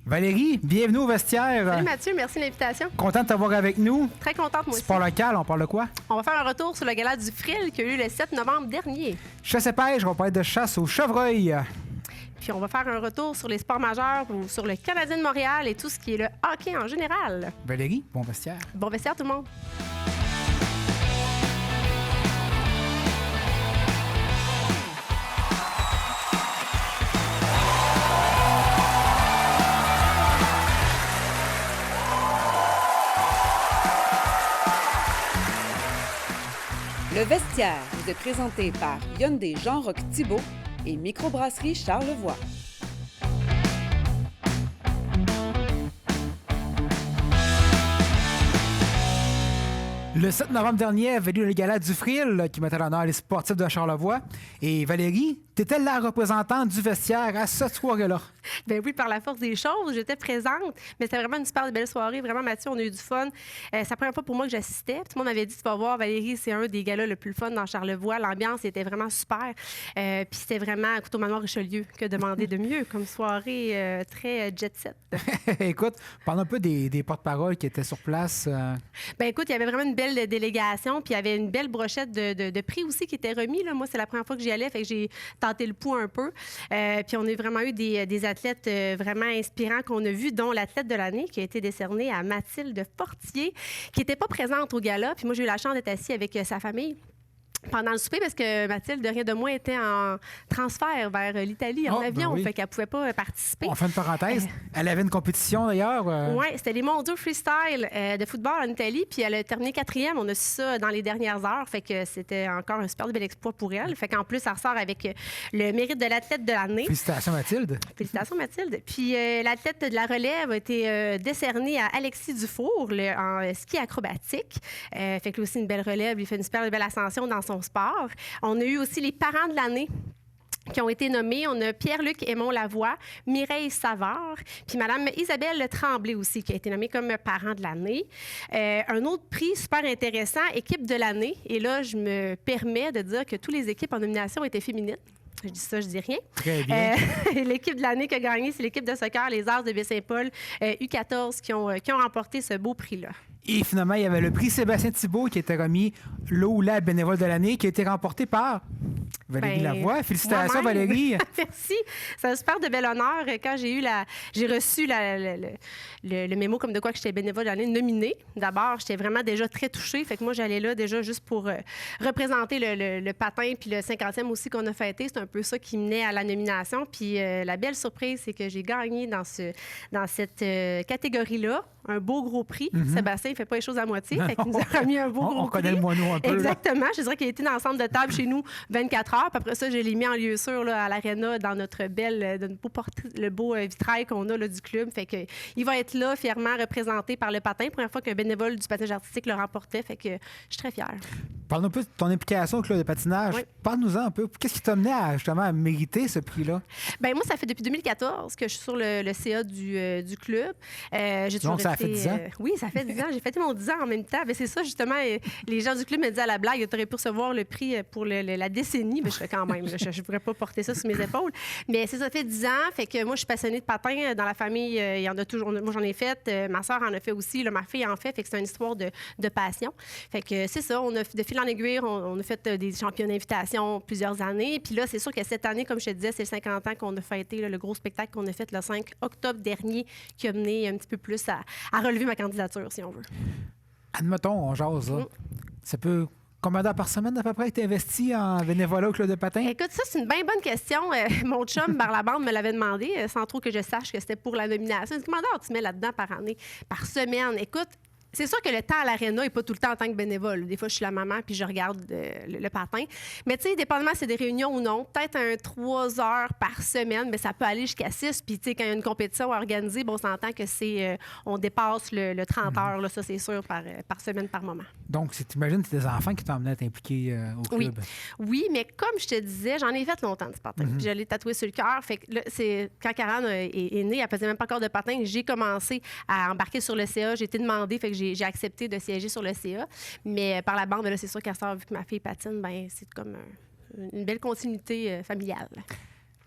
Valérie, bienvenue au vestiaire. Salut Mathieu, merci de l'invitation. Content de t'avoir avec nous. Très contente, moi aussi. Sport local, on parle de quoi? On va faire un retour sur le gala du Frill qui a eu lieu le 7 novembre dernier. Chasse et pêche, on va parler de chasse au chevreuil. Puis on va faire un retour sur les sports majeurs ou sur le Canadien de Montréal et tout ce qui est le hockey en général. Valérie, bon vestiaire. Bon vestiaire tout le monde. Le vestiaire vous est présenté par Hyundai Jean-Roch Thibault et Microbrasserie Charlevoix. Le 7 novembre dernier avait lieu le gala du Frill qui mettait à l'honneur les sportifs de Charlevoix. Et Valérie, t'étais la représentante du vestiaire à cette soirée-là. Ben oui, par la force des choses, j'étais présente. Mais c'était vraiment une super belle soirée. Vraiment, Mathieu, on a eu du fun. C'est la première fois pour moi que j'assistais. Tout le monde m'avait dit, tu vas voir, Valérie, c'est un des galas le plus fun dans Charlevoix. L'ambiance était vraiment super. Puis c'était vraiment à Couteau Manoir Richelieu que demander de mieux, comme soirée très jet-set. Écoute, parle un peu des porte-paroles qui étaient sur place. Ben écoute, il y avait vraiment une belle délégation, puis il y avait une belle brochette de prix aussi qui était remis. Là. Moi, c'est la première fois que j'y allais, fait que j'ai tenté le pouls un peu. Puis on a vraiment eu des athlètes vraiment inspirants qu'on a vus, dont l'athlète de l'année qui a été décernée à Mathilde Fortier, qui n'était pas présente au gala. Puis moi, j'ai eu la chance d'être assise avec sa famille pendant le souper, parce que Mathilde, de rien de moins, était en transfert vers l'Italie en avion, oui. fait qu'elle ne pouvait pas participer. On fait une parenthèse. Elle avait une compétition, d'ailleurs. Oui, c'était les mondiaux freestyle de football en Italie, puis elle a terminé 4e. On a su ça dans les dernières heures, fait que c'était encore un super bel exploit pour elle. Fait qu'en plus, elle ressort avec le mérite de l'athlète de l'année. Félicitations, Mathilde. Félicitations, Mathilde. Puis l'athlète de la relève a été décernée à Alexis Dufour en ski acrobatique. Fait que lui aussi, une belle relève. Il fait une super belle ascension dans son sport. On a eu aussi les parents de l'année qui ont été nommés. On a Pierre-Luc Aymon Lavoie, Mireille Savard, puis Mme Isabelle Tremblay aussi, qui a été nommée comme parent de l'année. Un autre prix super intéressant, équipe de l'année. Et là, je me permets de dire que toutes les équipes en nomination étaient féminines. Je dis ça, je dis rien. Très bien. L'équipe de l'année qui a gagné, c'est l'équipe de soccer, les Arts de Baie-Saint-Paul, U14, qui ont remporté ce beau prix-là. Et finalement, il y avait le prix Sébastien Thibault qui était remis le ou la bénévole de l'année, qui a été remporté par Valérie Lavoie. Félicitations, moi-même. Valérie. Merci. C'est un super de bel honneur. Quand j'ai reçu le mémo comme de quoi que j'étais bénévole de l'année nominée, d'abord, j'étais vraiment déjà très touchée. Fait que moi, j'allais là déjà juste pour représenter le patin, puis le 50e aussi qu'on a fêté. C'est un peu ça qui menait à la nomination. Puis la belle surprise, c'est que j'ai gagné dans cette catégorie-là un beau gros prix. Sébastien, il ne fait pas les choses à moitié. Fait qu'il nous a remis un beau gros prix. On connaît le moineau un peu. Exactement. Je dirais qu'il a été dans le centre de table chez nous 24 heures. Puis après ça, je l'ai mis en lieu sûr là, à l'aréna dans notre le beau vitrail qu'on a là, du club. Fait que il va être là, fièrement représenté par le patin. Première fois qu'un bénévole du patinage artistique le remportait. Fait que je suis très fière. Parle-nous un peu de ton implication au club de patinage. Oui. Parle-nous-en un peu. Qu'est-ce qui t'a amené justement à mériter ce prix-là? Bien, moi, ça fait depuis 2014 que je suis sur le CA du club. J'ai toujours Donc, ça a fait 10 ans? Oui, ça fait 10 ans. J'ai fêté mon 10 ans en même temps. Bien, c'est ça, justement. Les gens du club me disaient à la blague, tu aurais pu recevoir le prix pour la décennie. Bien, je fais quand même. Je ne pourrais pas porter ça sur mes épaules. Mais c'est ça fait 10 ans. Fait que moi, je suis passionnée de patin. Dans la famille, il y en a toujours. Moi, j'en ai fait. Ma soeur en a fait aussi. Là, ma fille en fait. Fait que c'est une histoire de passion. Fait que c'est ça. On a, de fil en aiguille, on a fait des championnats d'invitation plusieurs années. Puis là, c'est sûr que cette année, comme je te disais, c'est le 50 ans qu'on a fêté, là, le gros spectacle qu'on a fait le 5 octobre dernier qui a mené un petit peu plus à relever ma candidature, si on veut. Admettons, on jase. Ça peut... Combien d'heures par semaine, à peu près, tu investi en bénévolat au club de patin? Écoute, ça, c'est une bien bonne question. Mon chum, Barlabande, me l'avait demandé, sans trop que je sache que c'était pour la nomination. Il dit, combien d'heures tu mets là-dedans par année, par semaine? Écoute, c'est sûr que le temps à l'aréna n'est pas tout le temps en tant que bénévole. Des fois, je suis la maman puis je regarde le patin. Mais tu sais, dépendamment c'est des réunions ou non, peut-être 3 heures par semaine, mais ça peut aller jusqu'à 6. Puis tu sais, quand il y a une compétition à organiser, on s'entend que on dépasse le 30 heures, là, ça c'est sûr, par semaine, par moment. Donc, t'imagines, c'est des enfants qui t'ont amené à t'impliquer au club. Oui, mais comme je te disais, j'en ai fait longtemps du patin. Puis je l'ai tatoué sur le cœur. Fait que là, quand Karen est née, elle faisait même pas encore de patin. J'ai commencé à embarquer sur le CA. J'ai été demandée, fait que j'ai accepté de siéger sur le CA. Mais par la bande, là, c'est sûr qu'à ça, vu que ma fille patine, ben c'est comme une belle continuité familiale.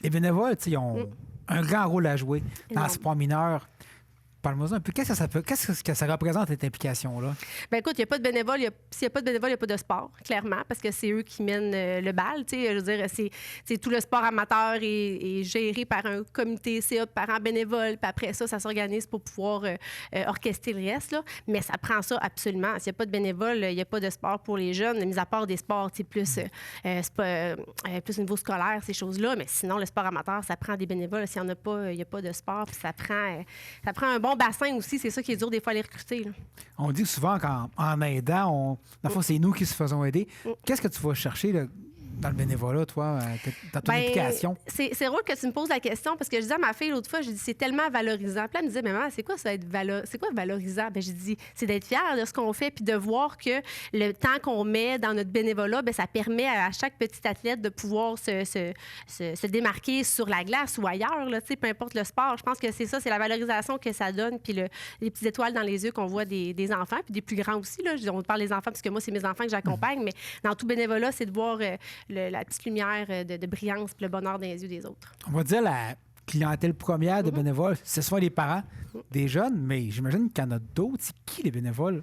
Les bénévoles, ils ont un grand rôle à jouer dans Énorme. le sport mineur. Parle-moi un peu. Qu'est-ce que ça représente, cette implication-là? Ben écoute, il n'y a pas de bénévoles. S'il n'y a pas de bénévoles, il n'y a pas de sport, clairement, parce que c'est eux qui mènent le bal. Tu sais, je veux dire, c'est tout le sport amateur est géré par un comité CA de parents bénévoles. Puis après ça s'organise pour pouvoir orchestrer le reste. Là. Mais ça prend ça absolument. S'il n'y a pas de bénévoles, il n'y a pas de sport pour les jeunes, mis à part des sports plus au niveau scolaire, ces choses-là. Mais sinon, le sport amateur, ça prend des bénévoles. S'il n'y en a pas, il n'y a pas de sport. Puis ça prend un bon bassin aussi, c'est ça qui est dur des fois à les recruter. Là. On dit souvent qu'en aidant, dans le fond, c'est nous qui se faisons aider. Qu'est-ce que tu vas chercher là, dans le bénévolat, toi, dans ton implication? C'est drôle que tu me poses la question parce que je disais à ma fille l'autre fois, j'ai dit c'est tellement valorisant. Puis elle me disait, mais maman, c'est quoi ça être c'est quoi valorisant? Ben, j'ai dit, c'est d'être fier de ce qu'on fait puis de voir que le temps qu'on met dans notre bénévolat, ben, ça permet à chaque petit athlète de pouvoir se démarquer sur la glace ou ailleurs, là, peu importe le sport. Je pense que c'est ça, c'est la valorisation que ça donne puis les petites étoiles dans les yeux qu'on voit des enfants puis des plus grands aussi. Là. On parle des enfants parce que moi, c'est mes enfants que j'accompagne, mais dans tout bénévolat, c'est de voir la petite lumière de brillance puis le bonheur dans les yeux des autres. On va dire la clientèle première de bénévoles, ce sont les parents des jeunes, mais j'imagine qu'il y en a d'autres. C'est qui les bénévoles?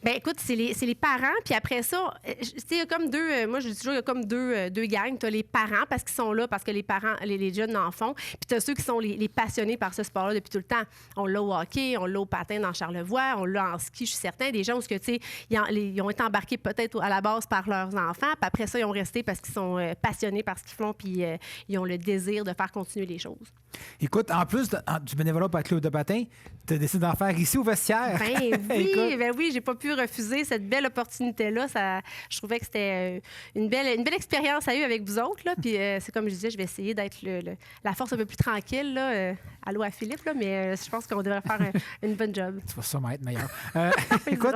Bien, écoute, c'est les parents, puis après ça, tu sais, il y a comme moi, je dis toujours, il y a comme deux gangs. Tu as les parents, parce qu'ils sont là, parce que les parents, les jeunes en font, puis tu as ceux qui sont les passionnés par ce sport-là depuis tout le temps. On l'a au hockey, on l'a au patin dans Charlevoix, on l'a en ski, je suis certain. Des gens où, tu sais, ils ont été embarqués peut-être à la base par leurs enfants, puis après ça, ils ont resté parce qu'ils sont passionnés par ce qu'ils font, puis ils ont le désir de faire continuer les choses. Écoute, en plus du bénévolat pour le club de patin, tu as décidé d'en faire ici au vestiaire. Ben oui, j'ai pas pu refuser cette belle opportunité-là. Je trouvais que c'était une belle expérience à eu avec vous autres. Là. Puis c'est comme je disais, je vais essayer d'être la force un peu plus tranquille. Là. Allô à Philippe, là, mais je pense qu'on devrait faire une bonne job. Tu vas sûrement être meilleur. Écoute,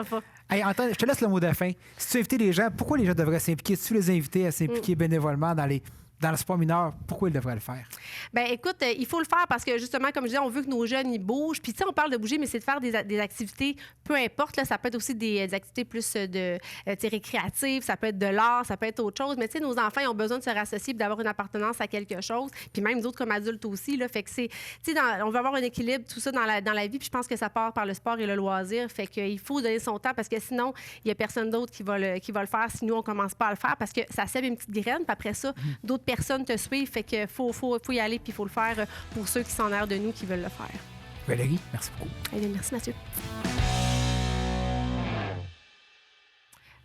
Antoine, je te laisse le mot de fin. Si tu invites les gens, pourquoi les gens devraient s'impliquer? Si tu les invitais à s'impliquer bénévolement dans le sport mineur, pourquoi ils devraient le faire? Bien, écoute, il faut le faire parce que, justement, comme je disais, on veut que nos jeunes, ils bougent. Puis, tu sais, on parle de bouger, mais c'est de faire des activités, peu importe. Là, ça peut être aussi des activités plus récréatives, ça peut être de l'art, ça peut être autre chose. Mais, tu sais, nos enfants, ils ont besoin de se rassocier et d'avoir une appartenance à quelque chose. Puis, même d'autres comme adultes aussi. Là, fait que c'est, tu sais, on veut avoir un équilibre, tout ça dans la vie. Puis, je pense que ça part par le sport et le loisir. Fait qu'il faut donner son temps parce que sinon, il n'y a personne d'autre qui va le faire si nous, on ne commence pas à le faire parce que ça sème une petite graine. Puis après ça, d'autres personnes te suivent. Fait qu'il faut y aller puis il faut le faire pour ceux qui sont en l'air de nous qui veulent le faire. Valérie, merci beaucoup. Allez, merci, Mathieu.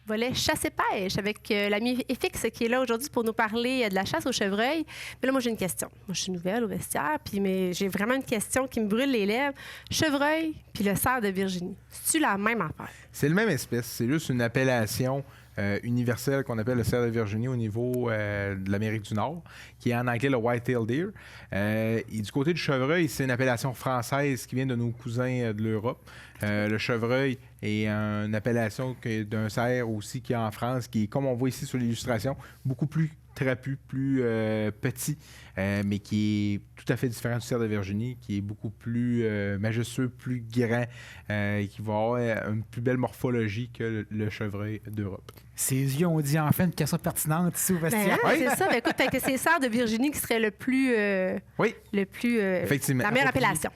Volet chasse et pêche avec l'ami FX qui est là aujourd'hui pour nous parler de la chasse au chevreuil. Mais là, moi, j'ai une question. Moi, je suis nouvelle au vestiaire, mais j'ai vraiment une question qui me brûle les lèvres. Chevreuil puis le cerf de Virginie, c'est-tu la même affaire? C'est le même espèce. C'est juste une appellation universelle qu'on appelle le cerf de Virginie au niveau de l'Amérique du Nord, qui est en anglais le white-tailed deer. Et du côté du chevreuil, c'est une appellation française qui vient de nos cousins de l'Europe. Le chevreuil est une appellation d'un cerf aussi qui est en France, qui est, comme on voit ici sur l'illustration, beaucoup plus trapu, plus petit, mais qui est tout à fait différent du cerf de Virginie, qui est beaucoup plus majestueux, plus grand, qui va avoir une plus belle morphologie que le chevreuil d'Europe. Ces yeux ont dit enfin une question pertinente ici au vestiaire. C'est ça. Ben, écoute, c'est le cerf de Virginie qui serait le plus... Effectivement. La meilleure appellation.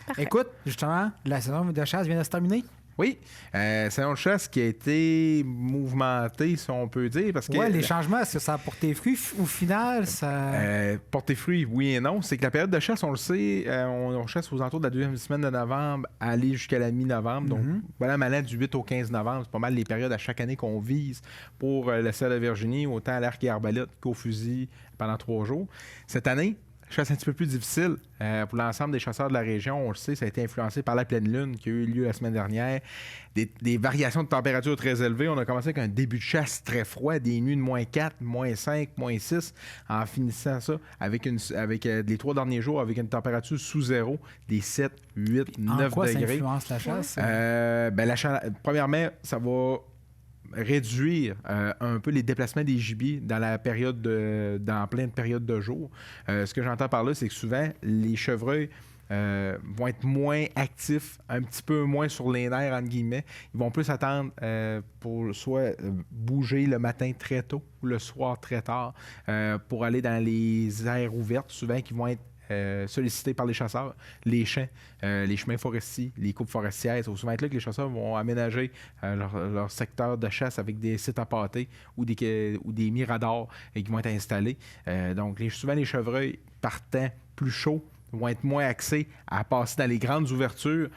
Parfait. Écoute, justement, la saison de chasse vient de se terminer. Oui, saison de chasse qui a été mouvementée, si on peut dire. Parce que les changements, est-ce que ça a porté fruit au final? Porté fruit, oui et non. C'est que la période de chasse, on le sait, on chasse aux alentours de la deuxième semaine de novembre, aller jusqu'à la mi-novembre. Donc, voilà, malin du 8 au 15 novembre. C'est pas mal les périodes à chaque année qu'on vise pour le cerf de Virginie, autant à l'arc et arbalète qu'au fusil pendant 3 jours. Cette année, chasse un petit peu plus difficile pour l'ensemble des chasseurs de la région. On le sait, ça a été influencé par la pleine lune qui a eu lieu la semaine dernière. Des variations de température très élevées. On a commencé avec un début de chasse très froid, des nuits de -4, -5, -6, en finissant ça avec les 3 derniers jours avec une température sous zéro, des 7, 8, 9 quoi degrés. Ça influence la chasse? Premièrement, ça va réduire un peu les déplacements des gibiers dans pleine période de jour. Ce que j'entends par là, c'est que souvent, les chevreuils vont être moins actifs, un petit peu moins sur les nerfs, entre guillemets. Ils vont plus attendre pour soit bouger le matin très tôt ou le soir très tard pour aller dans les aires ouvertes, souvent qui vont être sollicités par les chasseurs. Les champs, les chemins forestiers, les coupes forestières, ça va souvent être là que les chasseurs vont aménager leur secteur de chasse avec des sites à pâtés ou des miradors qui vont être installés. Donc, souvent, les chevreuils partant plus chauds vont être moins axés à passer dans les grandes ouvertures,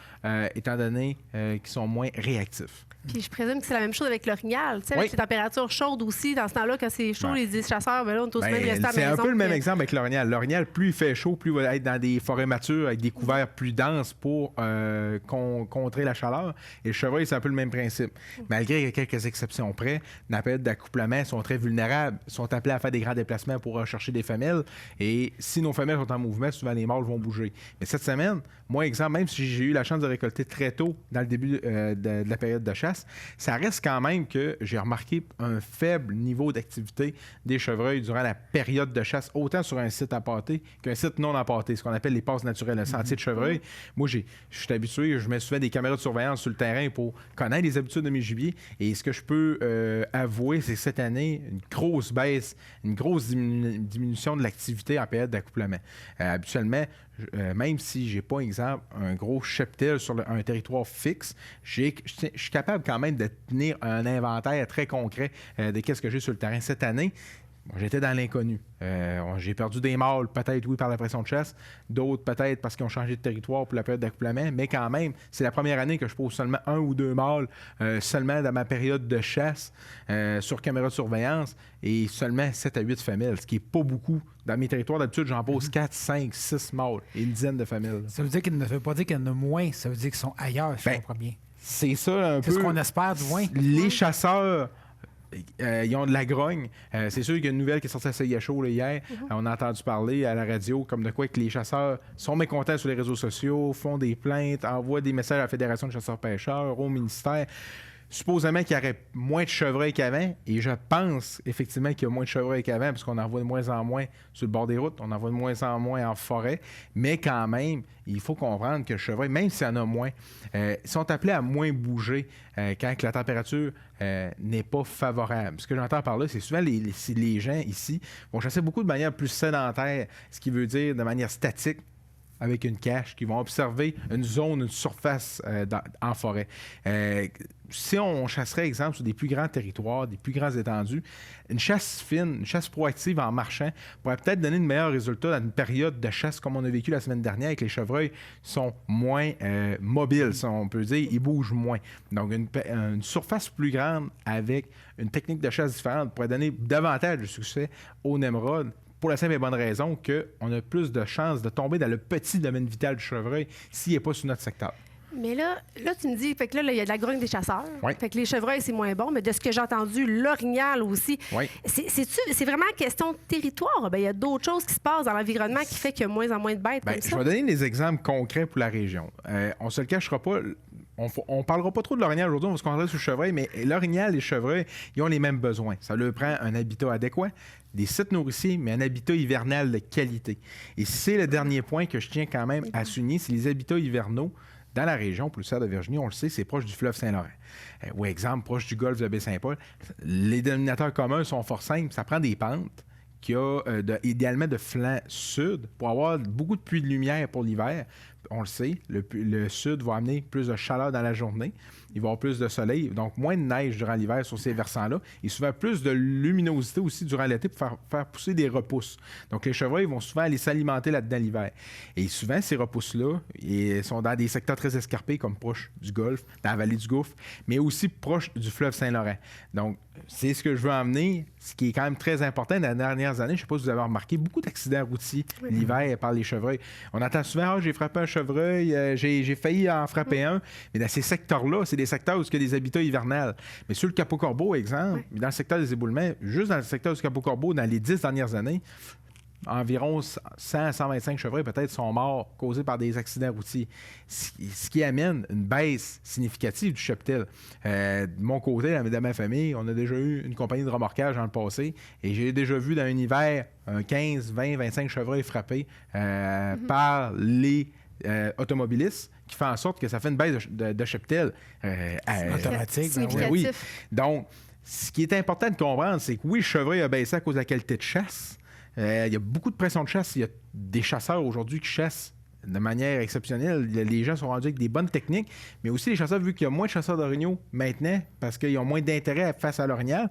étant donné qu'ils sont moins réactifs. Puis je présume que c'est la même chose avec l'orignal. Tu sais, avec les températures chaudes aussi, dans ce temps-là, quand c'est chaud, les chasseurs, ben là, on est aussi bien de rester à la c'est maison. un peu le même exemple avec l'orignal. L'orignal, plus il fait chaud, plus il va être dans des forêts matures avec des couverts plus denses pour contrer la chaleur. Et le chevreuil, c'est un peu le même principe. Malgré quelques exceptions près, dans la période d'accouplement, ils sont très vulnérables, sont appelés à faire des grands déplacements pour rechercher des femelles. Et si nos femelles sont en mouvement, souvent les mâles vont bouger. Mais cette semaine, moi, exemple, même si j'ai eu la chance de récolter très tôt dans le début de la période de chasse, ça reste quand même que j'ai remarqué un faible niveau d'activité des chevreuils durant la période de chasse, autant sur un site appâté qu'un site non appâté, ce qu'on appelle les passes naturelles, le sentier de chevreuil. Moi, je suis habitué, je mets souvent des caméras de surveillance sur le terrain pour connaître les habitudes de mes gibiers. Et ce que je peux avouer, c'est que cette année, une grosse baisse, une grosse diminution de l'activité en période d'accouplement. Habituellement, même si j'ai pas, exemple, un gros cheptel sur un territoire fixe, je suis capable quand même de tenir un inventaire très concret de qu'est-ce que j'ai sur le terrain. Cette année, j'étais dans l'inconnu. J'ai perdu des mâles, peut-être, oui, par la pression de chasse. D'autres, peut-être, parce qu'ils ont changé de territoire pour la période d'accouplement. Mais quand même, c'est la première année que je pose seulement 1 ou 2 mâles seulement dans ma période de chasse sur caméra de surveillance et seulement 7 à 8 femelles, ce qui n'est pas beaucoup. Dans mes territoires, d'habitude, j'en pose 4, 5, 6 mâles et une dizaine de femelles. Ça veut dire qu'il ne veut pas dire qu'il y en a moins, ça veut dire qu'ils sont ailleurs, je comprends bien. C'est ça un peu. C'est ce qu'on espère, du moins. Les chasseurs... ils ont de la grogne. C'est sûr qu'il y a une nouvelle qui est sortie à CIHO hier. On a entendu parler à la radio comme de quoi que les chasseurs sont mécontents sur les réseaux sociaux, font des plaintes, envoient des messages à la Fédération de chasseurs-pêcheurs, au ministère. Supposément qu'il y aurait moins de chevreuils qu'avant, et je pense effectivement qu'il y a moins de chevreuils qu'avant, parce qu'on en voit de moins en moins sur le bord des routes, on en voit de moins en moins en forêt, mais quand même, il faut comprendre que le chevreuil, même s'il y en a moins, ils sont appelés à moins bouger quand la température n'est pas favorable. Ce que j'entends par là, c'est souvent les gens ici vont chasser beaucoup de manière plus sédentaire, ce qui veut dire de manière statique, avec une cache, qui vont observer une zone, une surface en forêt. Si on chasserait, exemple, sur des plus grands territoires, des plus grands étendues, une chasse fine, une chasse proactive en marchant pourrait peut-être donner de meilleurs résultats dans une période de chasse comme on a vécu la semaine dernière, avec les chevreuils sont moins mobiles, si on peut dire, ils bougent moins. Donc, une surface plus grande avec une technique de chasse différente pourrait donner davantage de succès au Nemrod, pour la simple et bonne raison qu'on a plus de chances de tomber dans le petit domaine vital du chevreuil s'il n'est pas sur notre secteur. Mais là, tu me dis, fait que là, il y a de la grogne des chasseurs. Oui. Fait que les chevreuils, c'est moins bon. Mais de ce que j'ai entendu, l'orignal aussi. Oui. C'est vraiment question de territoire. Ben, il y a d'autres choses qui se passent dans l'environnement qui fait qu'il y a moins en moins de bêtes comme ça. Je vais donner des exemples concrets pour la région. On ne se le cachera pas. On ne parlera pas trop de l'orignal aujourd'hui, on va se concentrer sur le chevreuil, mais l'orignal et le chevreuil, ils ont les mêmes besoins. Ça leur prend un habitat adéquat, des sites nourriciers, mais un habitat hivernal de qualité. Et c'est le dernier point que je tiens quand même à souligner, c'est les habitats hivernaux dans la région, pour le cerf de Virginie, on le sait, c'est proche du fleuve Saint-Laurent. Ou exemple, proche du golfe de Baie-Saint-Paul. Les dénominateurs communs sont fort simples. Ça prend des pentes qui a idéalement de flanc sud pour avoir beaucoup de pluie de lumière pour l'hiver. On le sait, le sud va amener plus de chaleur dans la journée. Il va y avoir plus de soleil, donc moins de neige durant l'hiver sur ces versants-là. Et souvent plus de luminosité aussi durant l'été pour faire pousser des repousses. Donc les chevreuils vont souvent aller s'alimenter là-dedans l'hiver. Et souvent, ces repousses-là sont dans des secteurs très escarpés, comme proche du golfe, dans la vallée du Gouffre, mais aussi proche du fleuve Saint-Laurent. Donc, c'est ce que je veux emmener, ce qui est quand même très important dans les dernières années. Je ne sais pas si vous avez remarqué, beaucoup d'accidents routiers l'hiver par les chevreuils. On entend souvent « j'ai frappé un chevreuil, j'ai failli en frapper un ». Mais dans ces secteurs-là, c'est des secteurs où il y a des habitats hivernales. Mais sur le Cap-au-Corbeau, exemple, dans le secteur des éboulements, juste dans le secteur du Cap-au-Corbeau, dans les 10 dernières années, environ 100-125 chevreuils peut-être sont morts causés par des accidents routiers, ce qui amène une baisse significative du cheptel. De mon côté, dans ma famille, on a déjà eu une compagnie de remorquage dans le passé et j'ai déjà vu dans un hiver 15, 20, 25 chevreuils frappés par les automobilistes, qui fait en sorte que ça fait une baisse de cheptel automatique. Oui. Donc, ce qui est important de comprendre, c'est que oui, le chevreuil a baissé à cause de la qualité de chasse, Il y a beaucoup de pression de chasse. Il y a des chasseurs aujourd'hui qui chassent de manière exceptionnelle. Les gens sont rendus avec des bonnes techniques, mais aussi les chasseurs, vu qu'il y a moins de chasseurs d'orignaux maintenant, parce qu'ils ont moins d'intérêt face à l'orignal,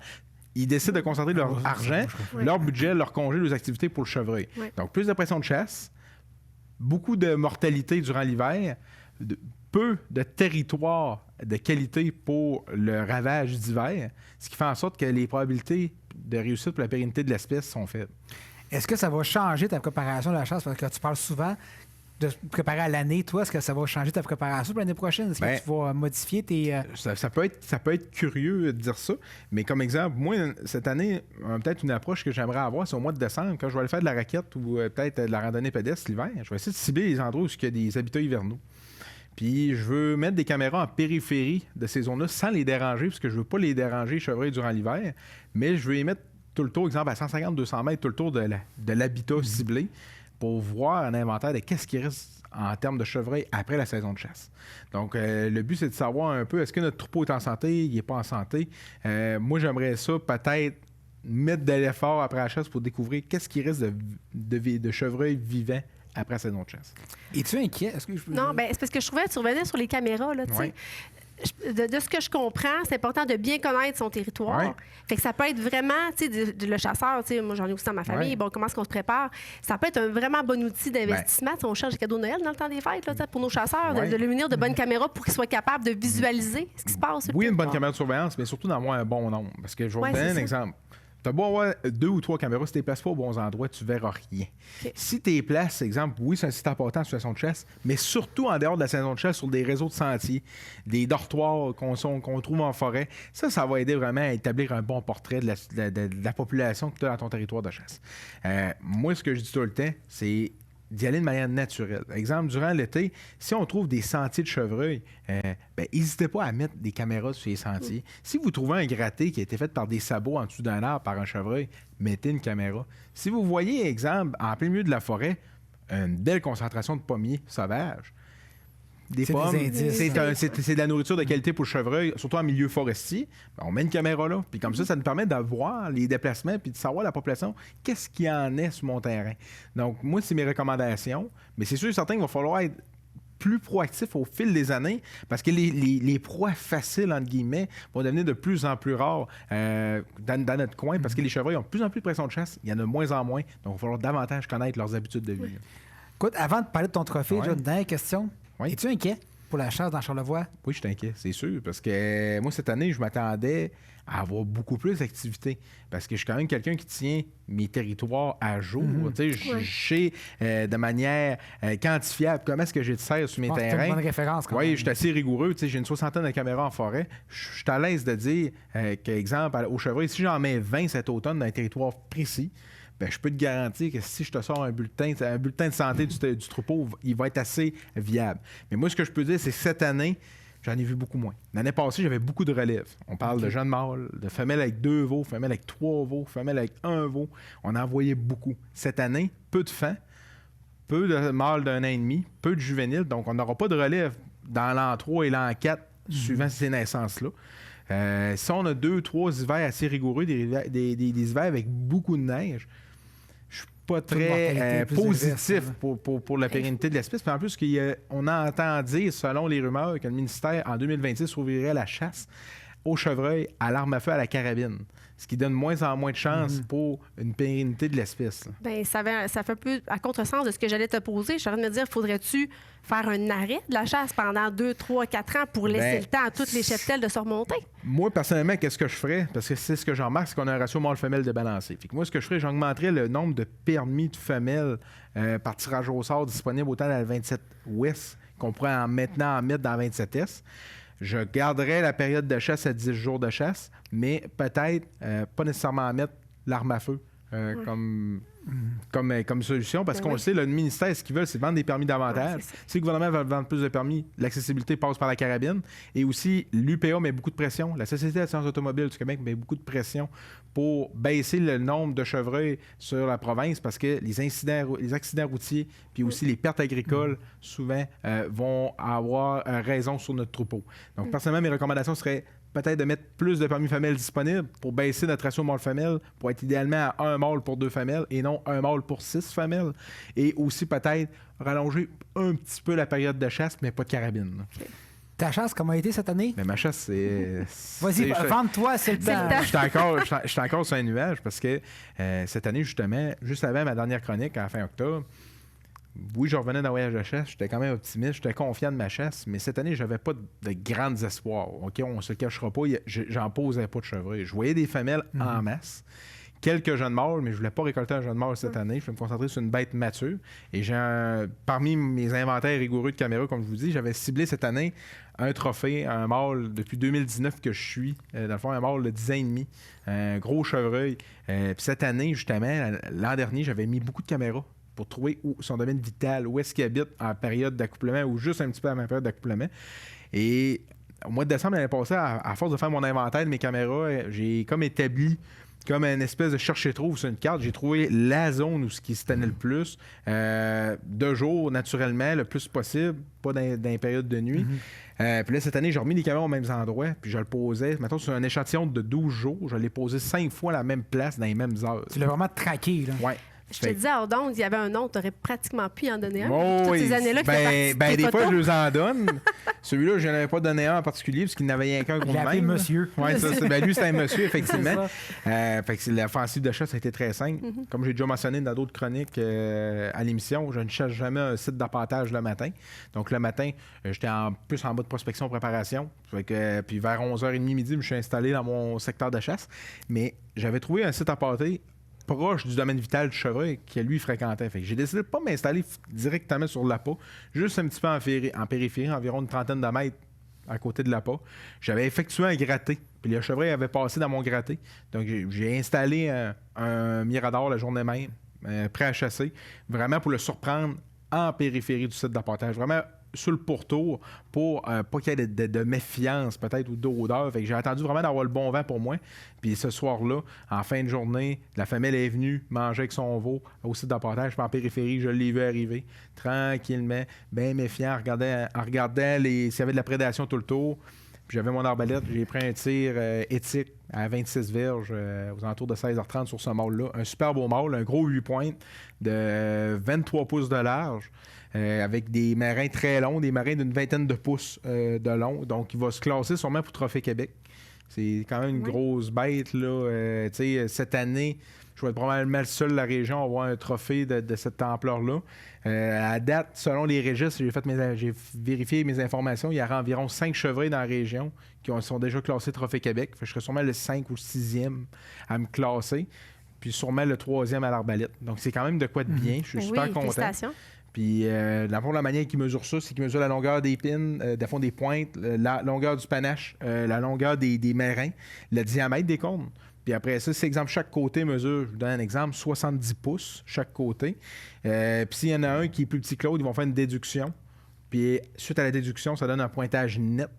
ils décident de concentrer leur argent, leur budget, leur congé, leurs activités pour le chevreuil. Ouais. Donc, plus de pression de chasse, beaucoup de mortalité durant l'hiver, peu de territoire de qualité pour le ravage d'hiver, ce qui fait en sorte que les probabilités de réussite pour la pérennité de l'espèce sont faibles. Est-ce que ça va changer ta préparation de la chasse? Parce que tu parles souvent de préparer à l'année. Toi, est-ce que ça va changer ta préparation pour l'année prochaine? Est-ce que tu vas modifier tes... Ça peut être curieux de dire ça, mais comme exemple, moi, cette année, peut-être une approche que j'aimerais avoir, c'est au mois de décembre, quand je vais aller faire de la raquette ou peut-être de la randonnée pédestre l'hiver, je vais essayer de cibler les endroits où il y a des habitats hivernaux. Puis je veux mettre des caméras en périphérie de ces zones-là sans les déranger, parce que je veux pas les déranger, les chevreuils, durant l'hiver, mais je veux les mettre tout le tour, exemple, à 150-200 mètres, tout le tour de l'habitat ciblé, pour voir un inventaire de qu'est-ce qui reste en termes de chevreuil après la saison de chasse. Donc, le but, c'est de savoir un peu, est-ce que notre troupeau est en santé, il n'est pas en santé. Moi, j'aimerais ça peut-être mettre de l'effort après la chasse pour découvrir qu'est-ce qui reste de chevreuil vivant après la saison de chasse. Es-tu inquiet? Non, bien, c'est parce que je trouvais que tu revenais sur les caméras, là, tu sais. Ouais. De ce que je comprends, c'est important de bien connaître son territoire. Ouais. Fait que ça peut être vraiment, tu sais, le chasseur, tu sais, moi j'en ai aussi dans ma famille, Ouais. bon, comment est-ce qu'on se prépare? Ça peut être un vraiment bon outil d'investissement. Tu sais, on cherche des cadeaux de Noël dans le temps des fêtes, là, tu sais, pour nos chasseurs, Ouais. de les munir de bonnes caméras pour qu'ils soient capables de visualiser ce qui se passe. sur le Oui, une bonne territoire. caméra de surveillance, mais surtout d'en avoir un bon nombre. Parce que je vais Ouais, vous donner c'est un ça. exemple. Tu as beau avoir 2 ou 3 caméras, si tu ne les places pas aux bons endroits, tu ne verras rien. OK. Si tu les places, exemple, oui, c'est un site important en situation de chasse, mais surtout en dehors de la saison de chasse, sur des réseaux de sentiers, des dortoirs qu'on trouve en forêt, ça va aider vraiment à établir un bon portrait de la population que tu as dans ton territoire de chasse. Moi, ce que je dis tout le temps, c'est d'y aller de manière naturelle. Exemple, durant l'été, si on trouve des sentiers de chevreuil, n'hésitez pas à mettre des caméras sur les sentiers. Si vous trouvez un gratté qui a été fait par des sabots en dessous d'un arbre par un chevreuil, mettez une caméra. Si vous voyez, exemple, en plein milieu de la forêt, une belle concentration de pommiers sauvages, des C'est pommes, des indices, c'est de la nourriture de qualité pour le chevreuil, surtout en milieu forestier. On met une caméra là, puis comme ça nous permet de voir les déplacements puis de savoir la population, qu'est-ce qu'il y en est sur mon terrain. Donc, moi, c'est mes recommandations, mais c'est sûr et certain qu'il va falloir être plus proactif au fil des années parce que les proies faciles, entre guillemets, vont devenir de plus en plus rares dans notre coin parce que les chevreuils ont de plus en plus de pression de chasse. Il y en a de moins en moins. Donc, il va falloir davantage connaître leurs habitudes de vie. Écoute, avant de parler de ton trophée, Ouais. j'ai une dernière question. Oui. Es-tu inquiet pour la chasse dans Charlevoix? Oui, je suis inquiet, c'est sûr, parce que moi, cette année, je m'attendais à avoir beaucoup plus d'activités, parce que je suis quand même quelqu'un qui tient mes territoires à jour. Tu sais, je sais de manière quantifiable comment est-ce que j'ai de serre sur mes Je pense que c'est terrains. une bonne référence quand même. Oui, je suis assez rigoureux. Tu sais, j'ai une 60aine de caméras en forêt. Je suis à l'aise de dire qu'exemple, au chevreuil, si j'en mets 20 cet automne dans un territoire précis, ben, je peux te garantir que si je te sors un bulletin de santé du troupeau, il va être assez viable. Mais moi, ce que je peux dire, c'est que cette année, j'en ai vu beaucoup moins. L'année passée, j'avais beaucoup de relèves. On parle de jeunes mâles, de femelles avec 2 veaux, femelles avec 3 veaux, femelles avec 1 veau. On en voyait beaucoup. Cette année, peu de fans, peu de mâles d'1 an et demi, peu de juvéniles. Donc, on n'aura pas de relève dans l'an 3 et l'an 4, suivant ces naissances-là. Si on a 2-3 hivers assez rigoureux, des hivers avec beaucoup de neige, je suis pas très mortalité plus positif élevée, pour la pérennité de l'espèce. Puis en plus, on entend dire, selon les rumeurs, que le ministère, en 2026, ouvrirait la chasse au chevreuil, à l'arme à feu, à la carabine. Ce qui donne moins en moins de chances pour une pérennité de l'espèce. Là. Bien, ça fait un peu à contresens de ce que j'allais te poser. Je suis en train de me dire, faudrait-tu faire un arrêt de la chasse pendant 2, 3, 4 ans pour laisser le temps à toutes les cheptels de se remonter? Moi, personnellement, qu'est-ce que je ferais? Parce que c'est ce que j'en remarque, c'est qu'on a un ratio mâle-femelle débalancé. Fait que moi, ce que je ferais, j'augmenterais le nombre de permis de femelles par tirage au sort disponibles autant dans le 27 Ouest qu'on pourrait maintenant en mettre dans le 27 Est. Je garderais la période de chasse à 10 jours de chasse, mais peut-être pas nécessairement mettre l'arme à feu comme solution, parce qu'on le sait, le ministère, ce qu'ils veulent, c'est vendre des permis davantage. Si le gouvernement veut vendre plus de permis, l'accessibilité passe par la carabine. Et aussi, l'UPA met beaucoup de pression. La Société d'assurance automobile du Québec met beaucoup de pression pour baisser le nombre de chevreuils sur la province, parce que les accidents routiers, puis aussi les pertes agricoles, souvent, vont avoir raison sur notre troupeau. Donc, personnellement, mes recommandations seraient peut-être de mettre plus de permis femelles disponibles pour baisser notre ratio mâle-femelle, pour être idéalement à 1 mâle pour 2 femelles et non 1 mâle pour 6 femelles. Et aussi peut-être rallonger un petit peu la période de chasse, mais pas de carabine. OK. Ta chasse, comment a été cette année? Mais ma chasse, c'est... Vas-y, vente-toi, c'est le temps. Je suis encore sur un nuage parce que cette année, justement, juste avant ma dernière chronique, à la fin octobre, oui, je revenais d'un voyage de chasse, j'étais quand même optimiste, j'étais confiant de ma chasse, mais cette année, j'avais pas de grands espoirs. OK, on se cachera pas, j'en posais pas de chevreuil. Je voyais des femelles en masse, quelques jeunes mâles, mais je voulais pas récolter un jeune mâle cette année. Je vais me concentrer sur une bête mature. Et parmi mes inventaires rigoureux de caméras, comme je vous dis, j'avais ciblé cette année un trophée, un mâle depuis 2019 que je suis, dans le fond, un mâle de 10 ans et demi, un gros chevreuil. Puis cette année, justement, l'an dernier, j'avais mis beaucoup de caméras pour trouver son domaine vital, où est-ce qu'il habite en période d'accouplement ou juste un petit peu avant la période d'accouplement. Et au mois de décembre l'année passée, à force de faire mon inventaire de mes caméras, j'ai comme établi comme une espèce de chercher-trouve sur une carte. J'ai trouvé la zone où ce qui se tenait le plus, de jour, naturellement, le plus possible, pas dans les périodes de nuit. Puis là, cette année, j'ai remis les caméras aux mêmes endroits, puis je le posais. Mettons, sur un échantillon de 12 jours, je l'ai posé 5 fois à la même place, dans les mêmes heures. Tu l'as vraiment traqué, là. Ouais. Je te disais, hors d'onde, il y avait un nom, tu aurais pratiquement pu y en donner un. Oh, Toutes oui. ces années-là que tu fais partie de tes des fois, photos. je les en donne. Celui-là, je n'en avais pas donné un en particulier, parce qu'il n'avait rien qu'un gros J'ai appelé même. monsieur. Oui, lui, c'était un monsieur, effectivement. C'est Fait que l'offensive de chasse a été très simple. Comme j'ai déjà mentionné dans d'autres chroniques à l'émission, je ne chasse jamais un site d'appontage le matin. Donc, le matin, j'étais plus en mode prospection, préparation. Fait que, puis vers 11h30, midi, je me suis installé dans mon secteur de chasse. Mais j'avais trouvé un site à pâter proche du domaine vital du chevreuil que lui fréquentait. Fait que j'ai décidé de ne pas m'installer directement sur l'appât, juste un petit peu en périphérie, environ une trentaine de mètres à côté de l'appât. J'avais effectué un gratté, puis le chevreuil avait passé dans mon gratté. Donc j'ai installé un mirador la journée même, prêt à chasser, vraiment pour le surprendre en périphérie du site d'appontage. Vraiment sur le pourtour pour pas qu'il y ait de méfiance peut-être ou d'odeur. Fait que j'ai attendu vraiment d'avoir le bon vent pour moi. Puis ce soir-là, en fin de journée, la femelle est venue manger avec son veau au site d'appontage. Puis en périphérie, je l'ai vu arriver tranquillement, bien méfiant, en regardant s'il y avait de la prédation tout le tour. Puis j'avais mon arbalète, j'ai pris un tir éthique à 26 verges aux alentours de 16h30 sur ce mâle-là. Un super beau mâle, un gros 8 pointes de 23 pouces de large. Avec des marins très longs, des marins d'une vingtaine de pouces de long. Donc, il va se classer sûrement pour Trophée Québec. C'est quand même une grosse bête, là. Cette année, je vais être probablement le seul de la région à avoir un trophée de cette ampleur-là. À date, selon les registres, j'ai vérifié mes informations, il y aura environ 5 chevreuils dans la région qui sont déjà classés Trophée Québec. Fait que je serai sûrement le 5 ou 6e à me classer, puis sûrement le 3e à l'arbalète. Donc, c'est quand même de quoi de bien. Je suis super content. Félicitations. Puis, dans le fond, la manière qu'il mesure ça, c'est qu'il mesure la longueur des pins, des pointes, la longueur du panache, la longueur des marins, le diamètre des cornes. Puis après ça, c'est exemple, chaque côté mesure, je vous donne un exemple, 70 pouces chaque côté. Puis s'il y en a un qui est plus petit que l'autre, ils vont faire une déduction. Puis suite à la déduction, ça donne un pointage net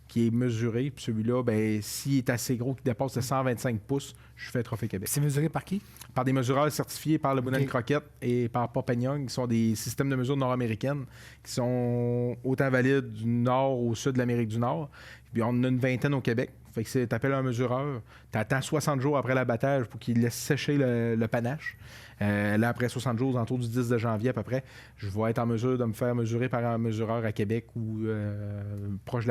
qui est mesuré. Puis celui-là, ben, s'il est assez gros, qui dépasse les 125 pouces, je fais Trophée Québec. C'est mesuré par qui? Par des mesureurs certifiés par le Boudin Croquette et par Popagnon, qui sont des systèmes de mesure nord-américaines, qui sont autant valides du nord au sud de l'Amérique du Nord. Puis on en a une vingtaine au Québec. Fait que tu appelles un mesureur, tu attends 60 jours après l'abattage pour qu'il laisse sécher le panache. Là, après 60 jours, autour du 10 de janvier à peu près, je vais être en mesure de me faire mesurer par un mesureur à Québec ou proche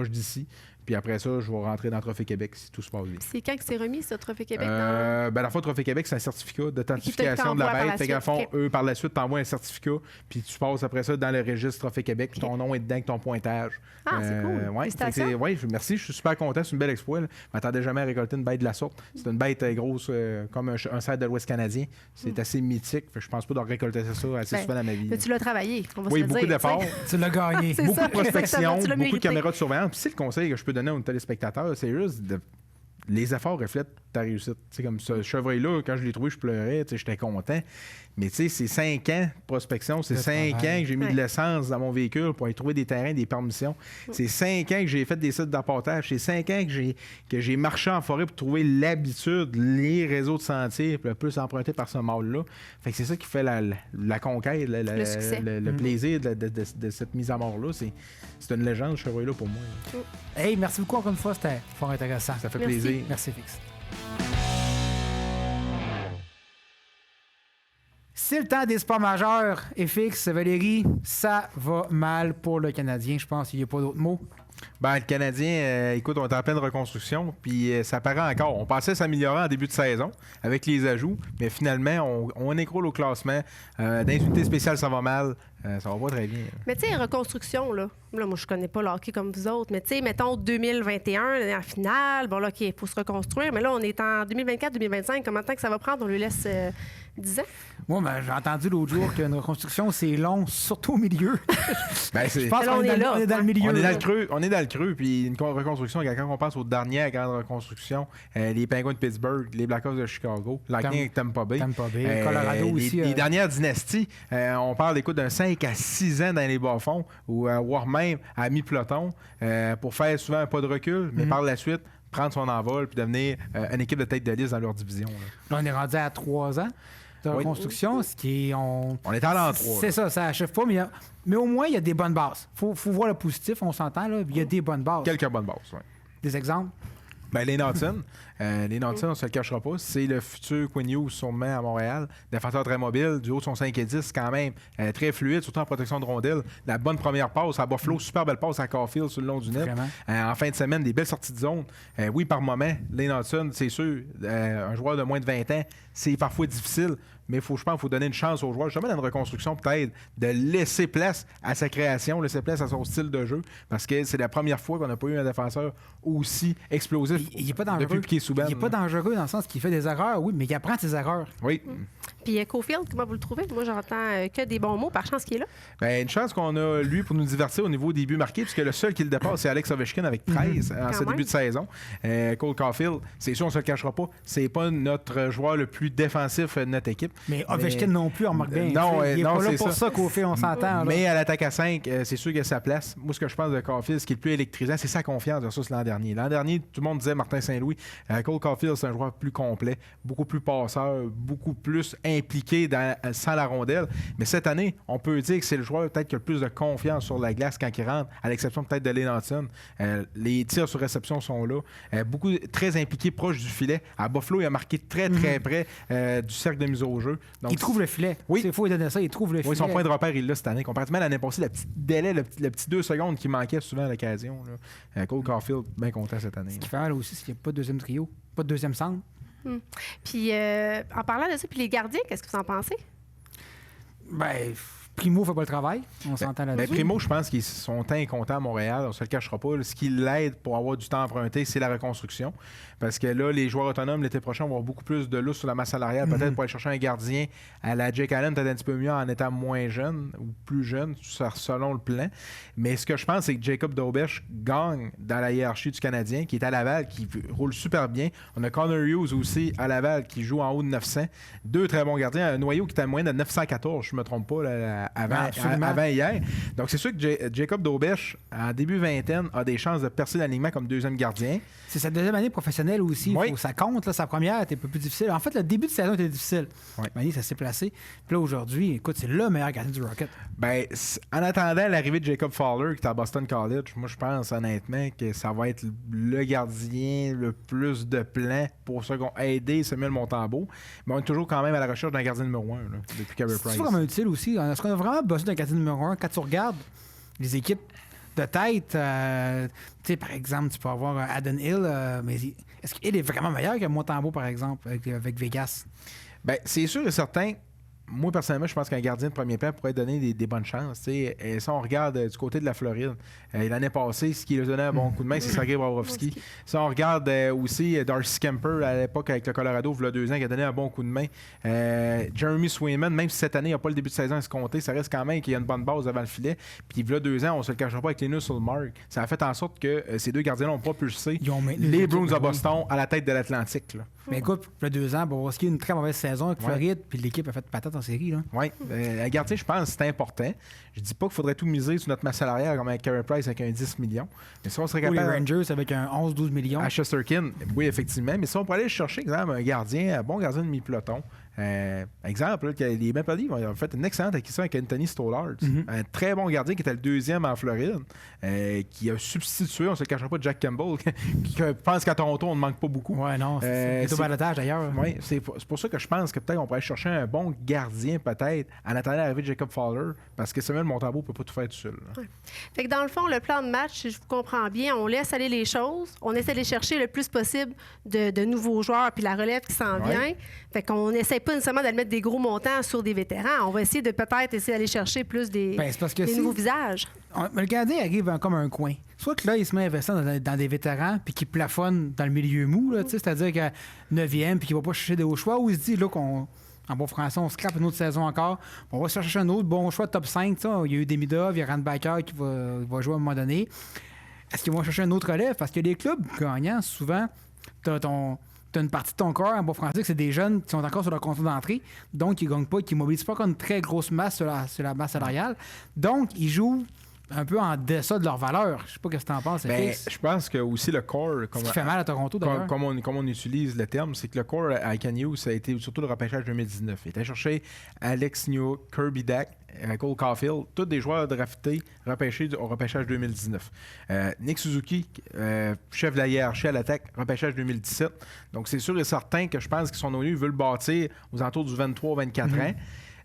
d'ici. Puis après ça, je vais rentrer dans Trophée Québec si tout se passe bien. C'est quand que c'est remis, ce Trophée Québec? La fois, Trophée Québec, c'est un certificat d'authentification de la bête. Fait qu'à fond, eux, par la suite, t'envoient un certificat, puis tu passes après ça dans le registre Trophée Québec, puis ton nom est dedans avec ton pointage. Ah, c'est cool. Ouais, Félicitations. merci, je suis super content, c'est une belle exploit. Là. Je m'attendais jamais à récolter une bête de la sorte. C'est une bête grosse comme un cerf de l'Ouest canadien. C'est assez mythique. Fait que je pense pas de récolter ça assez souvent dans ma vie. Mais tu l'as travaillé, on va se Oui, le beaucoup dire, d'efforts. Tu l'as gagné. C'est Beaucoup ça, de prospection, exactement, tu l'as beaucoup de mérité. caméras de surveillance. Puis c'est le conseil que je peux donner aux téléspectateurs, c'est juste les efforts reflètent ta réussite. Tu sais, comme ce chevreuil-là, quand je l'ai trouvé, je pleurais, tu sais, j'étais content. Mais tu sais, c'est 5 ans de prospection, c'est 5 ans que j'ai mis de l'essence dans mon véhicule pour aller trouver des terrains, des permissions. C'est 5 ans que j'ai fait des sites d'apportage. C'est 5 ans que j'ai marché en forêt pour trouver l'habitude, les réseaux de sentiers, le plus empruntés par ce mâle-là. Fait que c'est ça qui fait la conquête, le succès. le plaisir de cette mise à mort-là. C'est une légende, ce chevreuil-là, pour moi. Hey, merci beaucoup encore une fois, c'était fort intéressant. Ça fait Merci. plaisir. Merci, Fix. C'est le temps des sports majeurs. Et Fix, Valérie, ça va mal pour le Canadien. Je pense qu'il n'y a pas d'autres mots. Ben, le Canadien, écoute, on est en pleine reconstruction, puis ça paraît encore. On pensait s'améliorer en début de saison avec les ajouts, mais finalement, on écroule au classement. Dans les unités spéciales, ça va mal. Ça va pas très bien. Mais tu sais, reconstruction, là, moi, je connais pas le hockey comme vous autres, mais tu sais, mettons 2021, en finale, bon, là, OK, il faut se reconstruire, mais là, on est en 2024-2025. Combien de temps que ça va prendre? On lui laisse 10 ans? Moi, j'ai entendu l'autre jour qu'une reconstruction, c'est long, surtout au milieu. Ben, Je pense qu'on est dans le milieu. On est dans le creux, puis une reconstruction, quand on pense aux dernières grandes reconstructions, les Penguins de Pittsburgh, les Blackhawks de Chicago, Lightning avec Tampa Bay. Colorado aussi. Les dernières dynasties, on parle d'un 5 à 6 ans dans les bas-fonds, ou voire même à mi-peloton, pour faire souvent un pas de recul, mais par la suite, prendre son envol puis devenir une équipe de tête de liste dans leur division. Là, on est rendu à 3 ans de reconstruction, ce qui est... On est allé en 3. C'est ça achève pas, mais au moins, il y a des bonnes bases. Faut voir le positif, on s'entend, là. Il y a des bonnes bases. Quelques bonnes bases, oui. Des exemples? Ben, les Naughton, on ne se le cachera pas. C'est le futur Quinn Hughes, sûrement, à Montréal. Défenseur très mobile, du haut de son 5 et 10, quand même. Très fluide, surtout en protection de rondelle. La bonne première passe à Buffalo, super belle passe à Caulfield sur le long du net. En fin de semaine, des belles sorties de zone. Oui, par moment, les Naughton, c'est sûr, un joueur de moins de 20 ans, c'est parfois difficile. Mais je pense qu'il faut donner une chance aux joueurs, justement dans une reconstruction, peut-être, de laisser place à sa création, laisser place à son style de jeu, parce que c'est la première fois qu'on n'a pas eu un défenseur aussi explosif il est pas dangereux. depuis Piquet Souban. Il n'est pas dangereux dans le sens qu'il fait des erreurs, oui, mais il apprend ses erreurs. Oui. Puis Caulfield, comment vous le trouvez? Moi, j'entends que des bons mots, par chance qu'il est là. Ben, une chance qu'on a, lui, pour nous divertir au niveau des buts marqués, puisque le seul qui le dépasse, c'est Alex Ovechkin avec 13 en ce début de saison. Cole Caulfield, c'est sûr, on ne se le cachera pas, c'est pas notre joueur le plus défensif de notre équipe. Mais Ovechkin non plus, on remarque bien. Non, il n'est non, pas là c'est pour ça qu'au fait, on s'entend. Mais à l'attaque à 5, c'est sûr qu'il a sa place. Moi, ce que je pense de Caulfield, ce qui est le plus électrisant, c'est sa confiance versus l'an dernier. L'an dernier, tout le monde disait Martin Saint-Louis. Cole Caulfield, c'est un joueur plus complet, beaucoup plus passeur, beaucoup plus impliqué sans la rondelle. Mais cette année, on peut dire que c'est le joueur peut-être qui a le plus de confiance sur la glace quand il rentre, à l'exception peut-être de Lennon. Les tirs sur réception sont là. Très impliqué, proche du filet. À Buffalo, il a marqué très près du cercle de mise au jeu. Donc, il trouve le filet. Oui. Il faut lui donner ça, il trouve le filet. Oui, son point de repère, il l'a cette année. Comparativement à l'année passée, le petit délai, le petit 2 secondes qui manquait souvent à l'occasion. Cole Caulfield, bien content cette année. Ce qui fait mal aussi, c'est qu'il n'y a pas de deuxième trio, pas de deuxième centre. Puis, en parlant de ça, puis les gardiens, qu'est-ce que vous en pensez? Ben, Primo fait pas le travail. On s'entend là-dessus. Primo, je pense qu'ils sont incontents à Montréal. On ne se le cachera pas. Ce qui l'aide pour avoir du temps emprunté, c'est la reconstruction. Parce que là, les joueurs autonomes, l'été prochain, vont avoir beaucoup plus de lousse sur la masse salariale. Peut-être pour aller chercher un gardien à la Jake Allen, peut-être un petit peu mieux en étant moins jeune ou plus jeune, selon le plan. Mais ce que je pense, c'est que Jacob Daubesh gagne dans la hiérarchie du Canadien, qui est à Laval, qui roule super bien. On a Connor Hughes aussi à Laval, qui joue en haut de 900. 2 très bons gardiens. Un noyau qui est à moyenne de 914, je ne me trompe pas, là, avant hier. Donc, c'est sûr que Jacob Daubesh, en début vingtaine, a des chances de percer l'alignement comme deuxième gardien. C'est sa deuxième année professionnelle aussi. Oui. Ça compte. Là, sa première était un peu plus difficile. En fait, le début de saison était difficile. Oui. Ça s'est placé. Puis là, aujourd'hui, écoute, c'est le meilleur gardien du Rocket. Ben, en attendant l'arrivée de Jacob Fowler, qui est à Boston College, moi, je pense honnêtement que ça va être le gardien le plus de plans pour ceux qui ont aidé Samuel Montembeault. Mais on est toujours quand même à la recherche d'un gardien numéro 1 depuis Carey Price. C'est vraiment utile aussi. Est-ce qu'on a vraiment besoin d'un gardien numéro 1? Quand tu regardes les équipes de tête, tu sais, par exemple, tu peux avoir Adden Hill, mais est-ce qu'il est vraiment meilleur que Montembeault, par exemple, avec Vegas? Bien, c'est sûr et certain. moi, personnellement, je pense qu'un gardien de premier plan pourrait donner des bonnes chances. Et si on regarde du côté de la Floride, l'année passée, ce qui lui a donné un bon coup de main, c'est Sergei Bobrovsky. Si on regarde aussi Darcy Kemper à l'époque avec le Colorado, il y a 2 ans, qui a donné un bon coup de main. Jeremy Swayman, même si cette année, il n'a pas le début de saison à se compter, ça reste quand même qu'il y a une bonne base devant le filet. Puis il y a 2 ans, on ne se le cachera pas avec les nœuds sur le marque. Ça a fait en sorte que ces 2 gardiens ont propulsé les Bruins de Boston à la tête de l'Atlantique. Là. Mais écoute, il y a 2 ans, Bobrovsky a une très mauvaise saison avec Floride, puis l'équipe a fait patate en série. Oui, un gardien, je pense, c'est important. Je dis pas qu'il faudrait tout miser sur notre masse salariale comme avec Carey Price avec un 10 millions. Mais si on serait capable. Ou les Rangers avec un 11-12 millions. À Shesterkin, oui, effectivement. Mais si on pourrait aller chercher, exemple, un bon gardien de mi-peloton. Exemple, là, les Maple Leafs ont fait une excellente acquisition avec Anthony Stolarz. Un très bon gardien qui était le 2e en Floride, qui a substitué, on ne se le cachera pas, Jack Campbell, qui pense qu'à Toronto, on ne manque pas beaucoup. Ouais, non, c'est au balotage d'ailleurs. Oui, c'est pour ça que je pense que peut-être on pourrait chercher un bon gardien, peut-être, en attendant l'arrivée de Jacob Fowler, parce que Samuel Montembeault ne peut pas tout faire tout seul. Ouais. Fait que dans le fond, le plan de match, si je vous comprends bien, on laisse aller les choses, on essaie d'aller chercher le plus possible de nouveaux joueurs, puis la relève qui s'en vient. Fait qu'on essaie pas nécessairement d'aller mettre des gros montants sur des vétérans. On va essayer de peut-être essayer d'aller chercher plus des nouveaux visages. Le gardien arrive comme un coin. Soit que là, il se met à investir dans des vétérans puis qu'il plafonne dans le milieu mou, là, c'est-à-dire qu'à 9e puis qu'il va pas chercher des hauts choix, ou il se dit là en bon français, on scrape une autre saison encore. On va chercher un autre bon choix de top 5. Il y a eu Demidov, il y a Randbacker qui va jouer à un moment donné. Est-ce qu'ils vont chercher un autre relève? Parce que les clubs gagnants, souvent, t'as une partie de ton corps, en bon français, que c'est des jeunes qui sont encore sur leur contrat d'entrée, donc ils ne gagnent pas, qui ne mobilisent pas comme une très grosse masse sur la masse salariale. Donc, ils jouent un peu en deçà de leur valeur. Je sais pas ce que tu en penses. Je pense que aussi le core... Ce qui fait mal à Toronto, d'ailleurs. Comme on utilise le terme, c'est que le core à Canyon, ça a été surtout le repêchage 2019. Il était cherché Alex Newhook, Kirby Dack, Cole Caulfield, tous des joueurs draftés repêchés au repêchage 2019. Nick Suzuki, chef de la hiérarchie à l'attaque, repêchage 2017. Donc, c'est sûr et certain que je pense qu'ils sont venus, ils veulent bâtir aux alentours du 23-24 ans.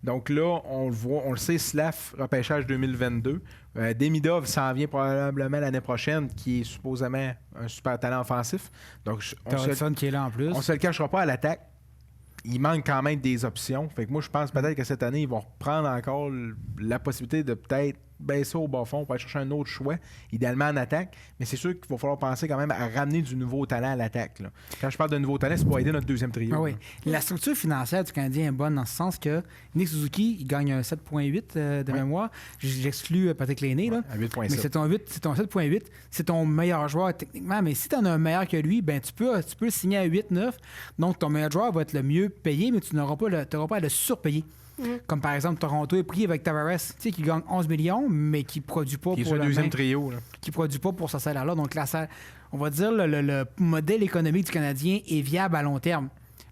Donc là, on le voit, on le sait, Slav, repêchage 2022. Demidov s'en vient probablement l'année prochaine, qui est supposément un super talent offensif. Donc, qui est là en plus. On se le cachera pas à l'attaque. Il manque quand même des options. Fait que moi, je pense peut-être que cette année, ils vont reprendre encore la possibilité de peut-être baisser au bas fond pour aller chercher un autre choix, idéalement en attaque. Mais c'est sûr qu'il va falloir penser quand même à ramener du nouveau talent à l'attaque. Là. Quand je parle de nouveau talent, c'est pour aider notre deuxième trio. Oui. La structure financière du Canadien est bonne dans ce sens que Nick Suzuki, il gagne un 7,8 de mémoire. J'exclus Patrick Lainé. Là. À 8,7. Mais c'est ton 7,8. C'est ton meilleur joueur techniquement. Mais si tu en as un meilleur que lui, ben tu peux le signer à 8,9. Donc ton meilleur joueur va être le mieux payé, mais tu n'auras pas à le surpayer. Comme par exemple, Toronto est pris avec Tavares, qui gagne 11 millions, mais qui ne produit pas pour le deuxième trio. Là. Qui ne produit pas pour ce salaire-là. Donc, on va dire le modèle économique du Canadien est viable à long terme.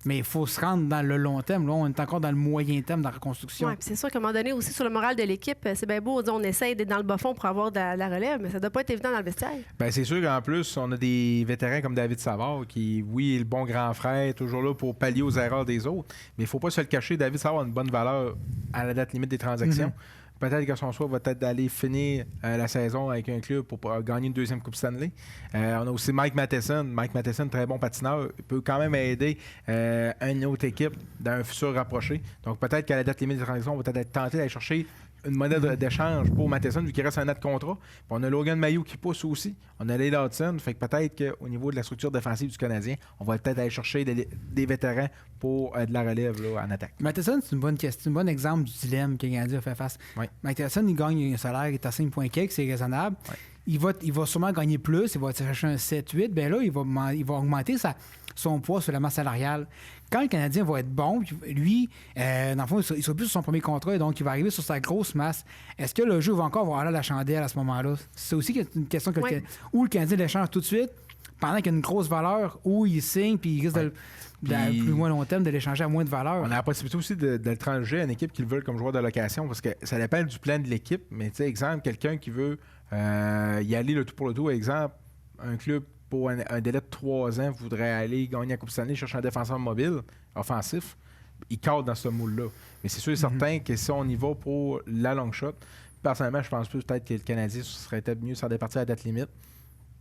Mais il faut se rendre dans le long terme. Là, on est encore dans le moyen terme de la reconstruction. Oui, c'est sûr qu'à un moment donné, aussi sur le moral de l'équipe, c'est bien beau, on essaie d'être dans le bas fond pour avoir de la relève, mais ça ne doit pas être évident dans le vestiaire. Bien, c'est sûr qu'en plus, on a des vétérans comme David Savard qui, oui, est le bon grand frère, toujours là pour pallier aux erreurs des autres. Mais il ne faut pas se le cacher, David Savard a une bonne valeur à la date limite des transactions. Peut-être que son choix va être d'aller finir la saison avec un club pour gagner une deuxième Coupe Stanley. On a aussi Mike Matheson. Mike Matheson, très bon patineur. Il peut quand même aider une autre équipe dans un futur rapproché. Donc peut-être qu'à la date limite des transactions, on va peut-être être tenté d'aller chercher une monnaie d'échange pour Matheson, vu qu'il reste un an de contrat. Puis on a Logan Mailloux qui pousse aussi. On a Leigh Hudson. Fait que peut-être qu'au niveau de la structure défensive du Canadien, on va peut-être aller chercher des vétérans pour de la relève là, en attaque. Matheson, c'est une bonne question, un bon exemple du dilemme que le Canadien a fait face. Oui. Matheson, il gagne un salaire qui est à 5,4, c'est raisonnable. Oui. Il va sûrement gagner plus, il va chercher un 7-8. Bien là, il va augmenter son poids sur la masse salariale. Quand le Canadien va être bon, lui, dans le fond, il sera plus sur son premier contrat, et donc il va arriver sur sa grosse masse. Est-ce que le jeu va encore avoir la chandelle à ce moment-là? C'est aussi une question que où le Canadien l'échange tout de suite, pendant qu'il y a une grosse valeur, où il signe, puis il risque à plus loin long terme de l'échanger à moins de valeur. On a la possibilité aussi de le trancher à une équipe qui le veut comme joueur de location, parce que ça dépend du plan de l'équipe. Mais tu sais, exemple, quelqu'un qui veut y aller le tout pour le tout, exemple, un club pour un délai de 3 ans voudrait aller gagner la Coupe Stanley, chercher un défenseur mobile, offensif, il cadre dans ce moule-là. Mais c'est sûr et certain que si on y va pour la long shot, personnellement, je pense plus peut-être que le Canadien serait peut-être mieux sans départir à la date limite.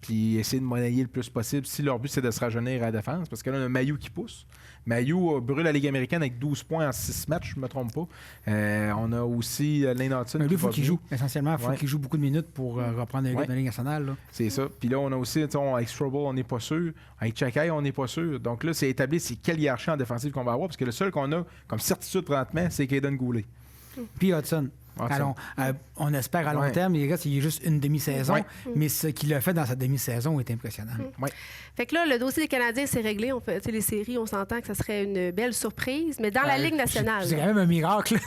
puis essayer de monnayer le plus possible si leur but, c'est de se rajeunir à la défense. Parce que là, on a Mailloux qui pousse. Mailloux brûle la Ligue américaine avec 12 points en 6 matchs, je ne me trompe pas. On a aussi Lane Hudson. Lui, il faut qu'il joue. joue. Essentiellement, il faut qu'il joue beaucoup de minutes pour reprendre les gars de la Ligue nationale. Là. C'est ça. Puis là, on a aussi, avec Strobel, on n'est pas sûr. Avec Chakai, on n'est pas sûr. Donc là, c'est établi, c'est quelle hiérarchie en défensive qu'on va avoir. Parce que le seul qu'on a comme certitude présentement, c'est Caden Goulet. Puis Hudson. Alors, on espère à long terme, il reste juste une demi-saison, mais ce qu'il a fait dans cette demi-saison est impressionnant. Fait que là, le dossier des Canadiens, c'est réglé. On fait, les séries, on s'entend que ça serait une belle surprise, mais dans la Ligue nationale... C'est quand même un miracle.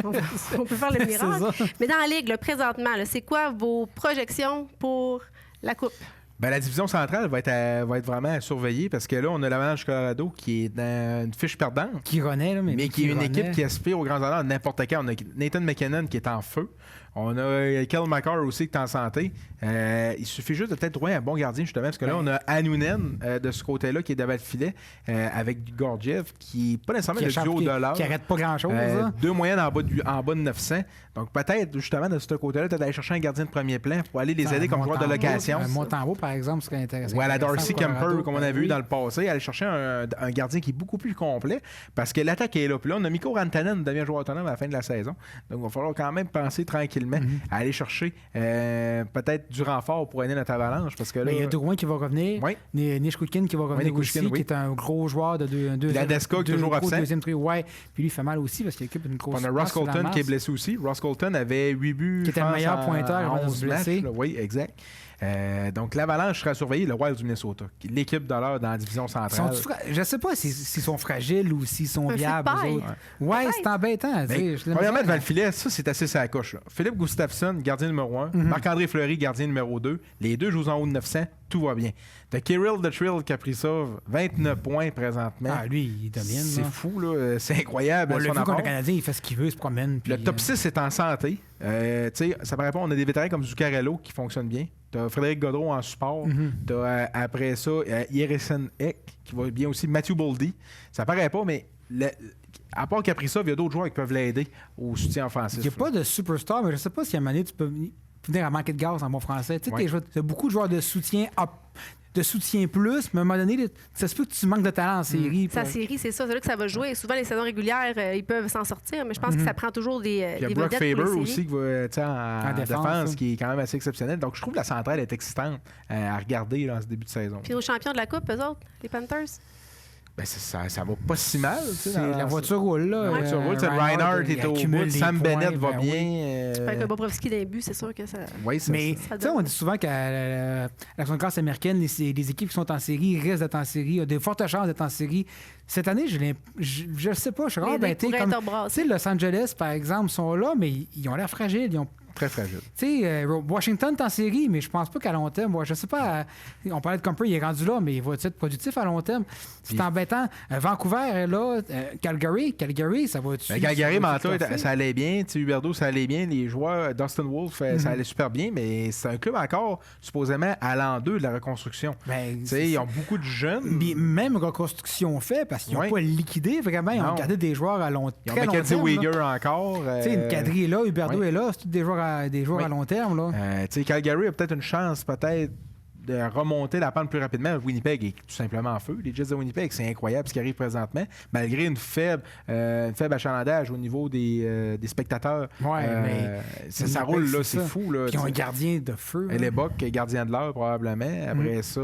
On peut faire le miracle. Mais dans la Ligue, là, présentement, là, c'est quoi vos projections pour la Coupe? Ben, la division centrale va être vraiment à surveiller parce que là, on a l'Avalanche Colorado qui est dans une fiche perdante. Qui renaît, là, mais qui est une équipe qui aspire aux grands honneurs de n'importe quand. On a Nathan McKinnon qui est en feu. On a Kel McCarr aussi qui est en santé. Il suffit juste de peut-être trouver un bon gardien, justement, parce que là, on a Annunen de ce côté-là qui est devant le filet avec Gorgiev, qui n'est pas nécessairement le duo de l'heure. Qui n'arrête pas grand-chose. 2 moyennes en bas de 900. Donc peut-être, justement, de ce côté-là, peut-être aller chercher un gardien de premier plan pour aller les aider comme joueur de location. Montembeau, par exemple, serait intéressant. Ou à la Darcy Kemper, comme on a vu dans le passé, aller chercher un gardien qui est beaucoup plus complet, parce que l'attaque est là. Puis là, on a Mikko Rantanen, devient joueur autonome à la fin de la saison. Donc il va falloir quand même penser tranquillement à aller chercher peut-être du renfort pour aider notre Avalanche. Parce que là, il y a Drouin qui va revenir. Nishkukin qui va revenir aussi, qui est un gros joueur de deux. La Deska qui est toujours absent. Deuxième trio, puis lui, il fait mal aussi parce qu'il occupe une grosse. On a Ross Colton qui est blessé aussi. Ross Colton avait 8 buts. Qui était le meilleur pointeur avant de se blesser. Oui, exact. Donc, l'Avalanche sera surveillée, le Wild du Minnesota, l'équipe de l'heure dans la division centrale. Je ne sais pas s'ils sont fragiles ou s'ils sont viables. C'est embêtant à dire. Premièrement, devant le filet, ça, c'est assez sa coche. Là. Philippe Gustafsson, gardien numéro 1. Marc-André Fleury, gardien numéro 2. Les deux jouent en haut de 900. Tout va bien. T'as Kirill The Thrill Kaprizov, 29 points présentement. Lui, il domine. C'est fou, là. C'est incroyable. On l'a vu contre le Canadien, il fait ce qu'il veut, il se promène. Le top 6 est en santé. Ça paraît pas, on a des vétérans comme Zuccarello qui fonctionnent bien. T'as Frédéric Gaudreau en support. T'as après ça, Yeresen Ek qui va bien aussi. Matthew Boldy. Ça paraît pas, mais à part Kaprizov, il y a d'autres joueurs qui peuvent l'aider au soutien offensif. Il n'y a pas de superstar, mais je sais pas si à un moment donné, tu peux venir à manquer de gaz en bon français. Tu as beaucoup de joueurs de soutien plus, mais à un moment donné, ça se peut que tu manques de talent en série. Sa série, c'est ça. C'est là que ça va jouer. Souvent, les saisons régulières, ils peuvent s'en sortir, mais je pense que ça prend toujours des vedettes. Il y a Brock Faber aussi qui va en défense, qui est quand même assez exceptionnel. Donc, je trouve que la centrale est excitante à regarder dans ce début de saison. Puis nos champions de la Coupe, eux autres, les Panthers? Ben ça va pas si mal. La voiture roule, là. La voiture roule. Reinhardt est au bout. Sam Bennett va bien. Avec un Bobrovski d'un but, c'est sûr que ça... Oui, mais on dit souvent qu'à la classe américaine, les équipes qui sont en série risquent d'être en série, ont de fortes chances d'être en série. Cette année, je sais pas, je suis vraiment embêté. Los Angeles, par exemple, sont là, mais ils ont l'air fragiles. Ils ont très fragile. Tu sais, Washington est en série, mais je pense pas qu'à long terme. Je sais pas, on parlait de Comper, il est rendu là, mais il va être productif à long terme. C'est embêtant. Vancouver est là. Calgary, ça va être... Calgary, Manta, ça allait bien. Huberdeau, ça allait bien. Les joueurs, Dustin Wolf, ça allait super bien, mais c'est un club encore, supposément, à l'an 2 de la reconstruction. Ils ont beaucoup de jeunes. Mais même reconstruction fait, parce qu'ils n'ont pas liquidé vraiment. Ils ont gardé des joueurs à long terme. Ils ont Mackenzie Weegar encore. Kadri est là, Huberdeau est là. C'est tous des joueurs à long terme. Là. Calgary a peut-être une chance, de remonter la pente plus rapidement. Winnipeg est tout simplement en feu. Les Jets de Winnipeg, c'est incroyable ce qui arrive présentement, malgré une faible achalandage au niveau des spectateurs. Mais ça roule, là, c'est fou. Là, ils ont un gardien de feu. Lebock, gardien de l'heure, probablement. Après ça,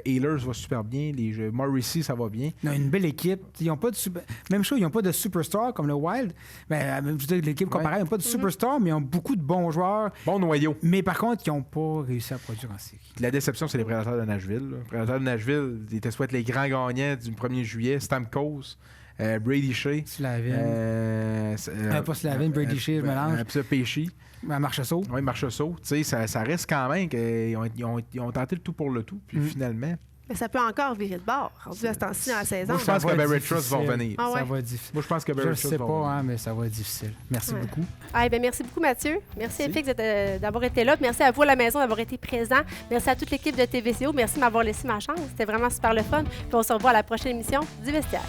Ehlers va super bien. Morrissey, ça va bien. Ils ont une belle équipe. Ils ont pas de même chose, ils n'ont pas de superstar comme le Wild. Je veux dire, l'équipe comparée, ils n'ont pas de superstar, mais ils ont beaucoup de bons joueurs. Bon noyau. Mais par contre, ils n'ont pas réussi à produire en série. La déception, c'est les Prédateurs de Nashville. Les Prédateurs de Nashville, ils étaient soit les grands gagnants du 1er juillet. Stamkos, Brady Shea. Slavin. Pas Slavin, Brady Shea, je mélange. Puis ça, Pesci. Marchessault. Oui, Marchessault. Ça reste quand même qu'ils ont tenté le tout pour le tout. Puis finalement... Mais ça peut encore virer de bord, rendu à ce temps-ci dans la saison. Moi, je pense que Barry Trotz va revenir. Ça va être difficile. Moi, je pense que Barry Trotz va revenir. Je sais pas, mais ça va être difficile. Merci beaucoup. Merci beaucoup, Mathieu. Merci, FX, d'avoir été là. Merci à vous à la maison d'avoir été présent. Merci à toute l'équipe de TVCO. Merci de m'avoir laissé ma chance. C'était vraiment super le fun. Puis on se revoit à la prochaine émission du Vestiaire.